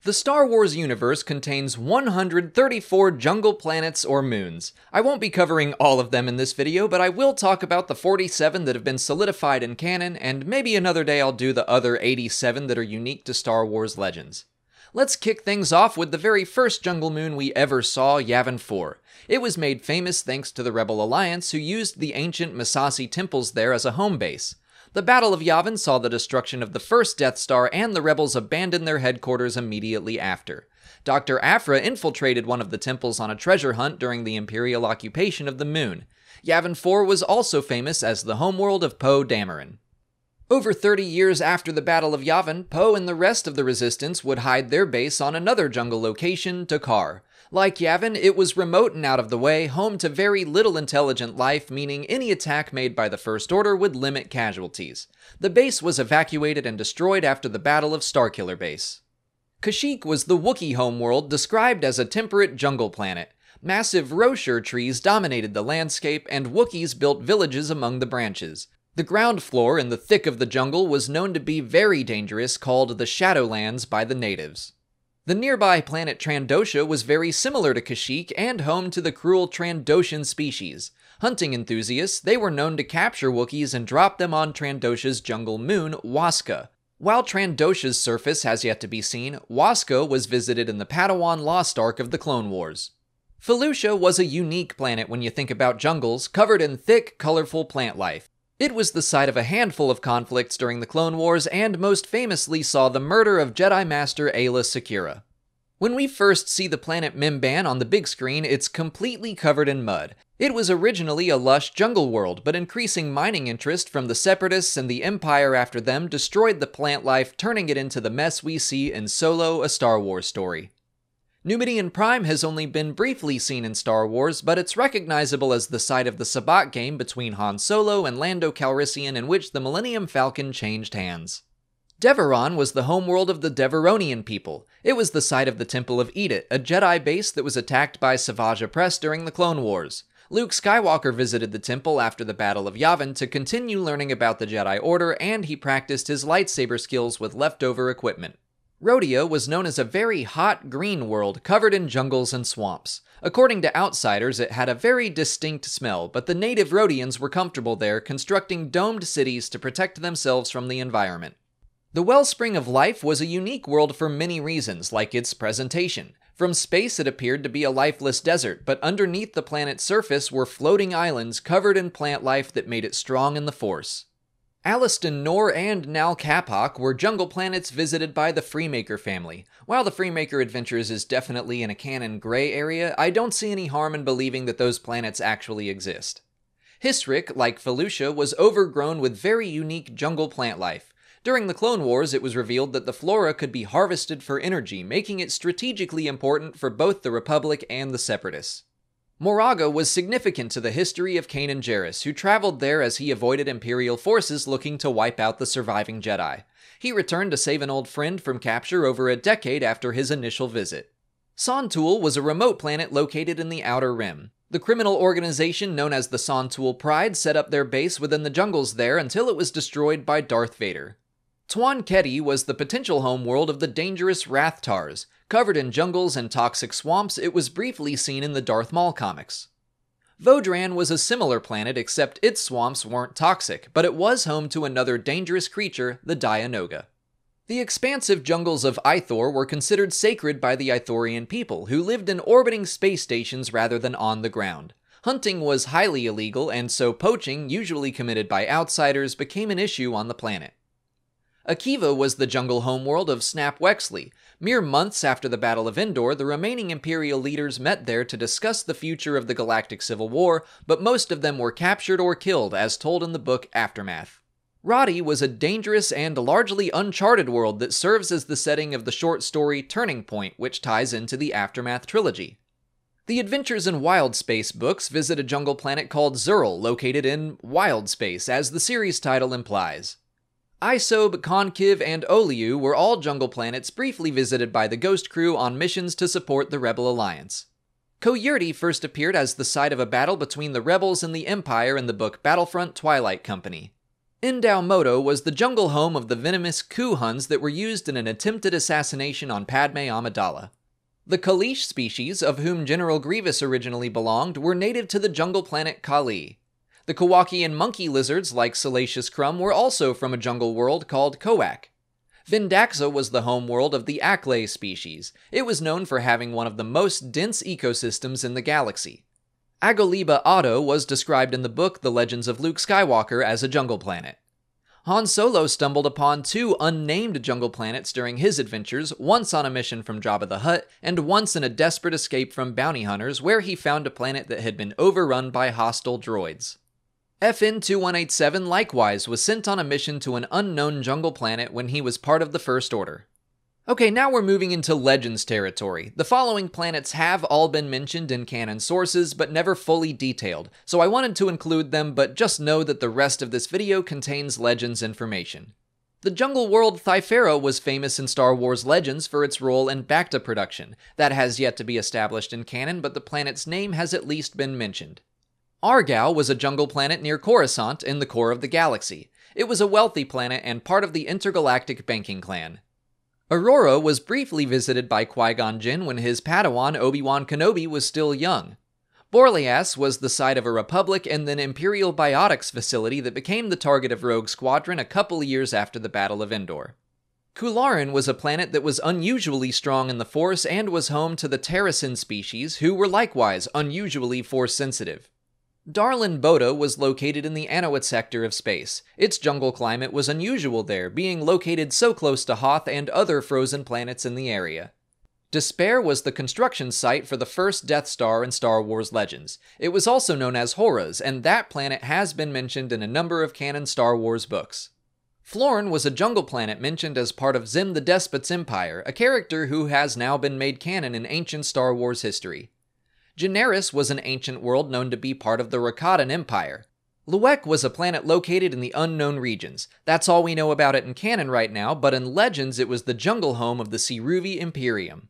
The Star Wars universe contains 134 jungle planets or moons. I won't be covering all of them in this video, but I will talk about the 47 that have been solidified in canon, and maybe another day I'll do the other 87 that are unique to Star Wars legends. Let's kick things off with the very first jungle moon we ever saw, YAVIN 4. It was made famous thanks to the Rebel Alliance, who used the ancient Massassi temples there as a home base. The Battle of Yavin saw the destruction of the first Death Star, and the rebels abandoned their headquarters immediately after. Dr. Aphra infiltrated one of the temples on a treasure hunt during the Imperial occupation of the moon. YAVIN 4 was also famous as the homeworld of Poe Dameron. Over 30 years after the Battle of Yavin, Poe and the rest of the Resistance would hide their base on another jungle location, Takar. Like Yavin, it was remote and out of the way, home to very little intelligent life, meaning any attack made by the First Order would limit casualties. The base was evacuated and destroyed after the Battle of Starkiller Base. KASHYYYK was the Wookiee homeworld, described as a temperate jungle planet. Massive Roshur trees dominated the landscape, and Wookiees built villages among the branches. The ground floor in the thick of the jungle was known to be very dangerous, called the Shadowlands by the natives. The nearby planet Trandosha was very similar to KASHYYYK and home to the cruel Trandoshan species. Hunting enthusiasts, they were known to capture Wookiees and drop them on Trandosha's jungle moon, Waska. While Trandosha's surface has yet to be seen, Waska was visited in the Padawan Lost Ark of the Clone Wars. FELUCIA was a unique planet when you think about jungles, covered in thick, colorful plant life. It was the site of a handful of conflicts during the Clone Wars, and most famously saw the murder of Jedi Master Aayla Secura. When we first see the planet Mimban on the big screen, it's completely covered in mud. It was originally a lush jungle world, but increasing mining interest from the Separatists and the Empire after them destroyed the plant life, turning it into the mess we see in Solo: A Star Wars Story. Numidian Prime has only been briefly seen in Star Wars, but it's recognizable as the site of the Sabacc game between Han Solo and Lando Calrissian, in which the Millennium Falcon changed hands. Deveron was the homeworld of the Deveronian people. It was the site of the Temple of Edith, a Jedi base that was attacked by Savage Opress during the Clone Wars. Luke Skywalker visited the temple after the Battle of Yavin to continue learning about the Jedi Order, and he practiced his lightsaber skills with leftover equipment. Rhodia was known as a very hot green world covered in jungles and swamps. According to outsiders, it had a very distinct smell, but the native Rhodians were comfortable there, constructing domed cities to protect themselves from the environment. The Wellspring of Life was a unique world for many reasons, like its presentation. From space it appeared to be a lifeless desert, but underneath the planet's surface were floating islands covered in plant life that made it strong in the Force. Alistan Nor and Nal Caphok were jungle planets visited by the Freemaker family. While the Freemaker Adventures is definitely in a canon gray area, I don't see any harm in believing that those planets actually exist. Hisrik, like FELUCIA, was overgrown with very unique jungle plant life. During the Clone Wars, it was revealed that the flora could be harvested for energy, making it strategically important for both the Republic and the Separatists. Moraga was significant to the history of Kanan Jarrus, who traveled there as he avoided Imperial forces looking to wipe out the surviving Jedi. He returned to save an old friend from capture over a decade after his initial visit. Sontul was a remote planet located in the Outer Rim. The criminal organization known as the Sontul Pride set up their base within the jungles there until it was destroyed by Darth Vader. Tuan Keti was the potential homeworld of the dangerous Rathtars. Covered in jungles and toxic swamps, it was briefly seen in the Darth Maul comics. Vodran was a similar planet, except its swamps weren't toxic, but it was home to another dangerous creature, the Dianoga. The expansive jungles of Ithor were considered sacred by the Ithorian people, who lived in orbiting space stations rather than on the ground. Hunting was highly illegal, and so poaching, usually committed by outsiders, became an issue on the planet. Akiva was the jungle homeworld of Snap Wexley. Mere months after the Battle of Endor, the remaining Imperial leaders met there to discuss the future of the Galactic Civil War, but most of them were captured or killed, as told in the book Aftermath. Radi was a dangerous and largely uncharted world that serves as the setting of the short story Turning Point, which ties into the Aftermath trilogy. The Adventures in Wild Space books visit a jungle planet called Zurl, located in Wild Space, as the series title implies. Isob, Konkiv, and Oliu were all jungle planets briefly visited by the Ghost Crew on missions to support the Rebel Alliance. Koyurti first appeared as the site of a battle between the Rebels and the Empire in the book Battlefront Twilight Company. Indaumoto was the jungle home of the venomous Ku Huns that were used in an attempted assassination on Padme Amidala. The Kalish species, of whom General Grievous originally belonged, were native to the jungle planet Kali. The Kowakian monkey lizards, like Salacious Crumb, were also from a jungle world called Kowak. Vindaxa was the home world of the Aklay species. It was known for having one of the most dense ecosystems in the galaxy. Agoliba Otto was described in the book The Legends of Luke Skywalker as a jungle planet. Han Solo stumbled upon 2 unnamed jungle planets during his adventures, once on a mission from Jabba the Hutt, and once in a desperate escape from bounty hunters where he found a planet that had been overrun by hostile droids. FN-2187 likewise was sent on a mission to an unknown jungle planet when he was part of the First Order. Okay, now we're moving into Legends territory. The following planets have all been mentioned in canon sources, but never fully detailed, so I wanted to include them, but just know that the rest of this video contains Legends information. The jungle world Thyfera was famous in Star Wars Legends for its role in Bacta production. That has yet to be established in canon, but the planet's name has at least been mentioned. Argao was a jungle planet near Coruscant in the core of the galaxy. It was a wealthy planet and part of the intergalactic banking clan. Aurora was briefly visited by Qui-Gon Jinn when his Padawan Obi-Wan Kenobi was still young. Borlias was the site of a Republic and then Imperial biotics facility that became the target of Rogue Squadron a couple years after the Battle of Endor. Kularin was a planet that was unusually strong in the Force and was home to the Terracin species, who were likewise unusually Force-sensitive. Darlin Boda was located in the Anowit sector of space. Its jungle climate was unusual there, being located so close to Hoth and other frozen planets in the area. Despair was the construction site for the first Death Star in Star Wars Legends. It was also known as Horus, and that planet has been mentioned in a number of canon Star Wars books. Florn was a jungle planet mentioned as part of Zim the Despot's empire, a character who has now been made canon in ancient Star Wars history. Generis was an ancient world known to be part of the Rakatan Empire. Luek was a planet located in the unknown regions. That's all we know about it in canon right now, but in Legends it was the jungle home of the Siruvi Imperium.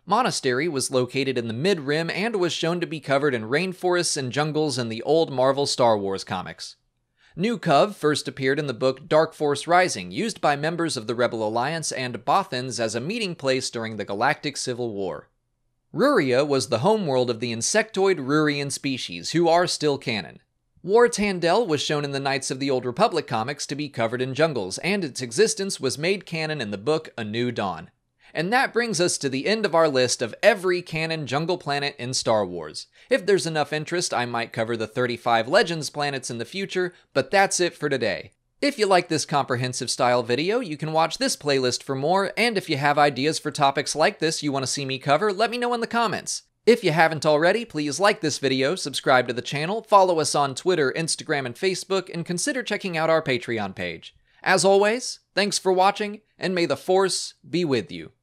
Monastery was located in the Mid-Rim and was shown to be covered in rainforests and jungles in the old Marvel Star Wars comics. New Cov first appeared in the book Dark Force Rising, used by members of the Rebel Alliance and Bothans as a meeting place during the Galactic Civil War. Ruria was the homeworld of the insectoid Rurian species, who are still canon. War Tandel was shown in the Knights of the Old Republic comics to be covered in jungles, and its existence was made canon in the book A New Dawn. And that brings us to the end of our list of every canon jungle planet in Star Wars. If there's enough interest, I might cover the 35 Legends planets in the future, but that's it for today. If you like this comprehensive style video, you can watch this playlist for more, and if you have ideas for topics like this you want to see me cover, let me know in the comments. If you haven't already, please like this video, subscribe to the channel, follow us on Twitter, Instagram, and Facebook, and consider checking out our Patreon page. As always, thanks for watching, and may the Force be with you.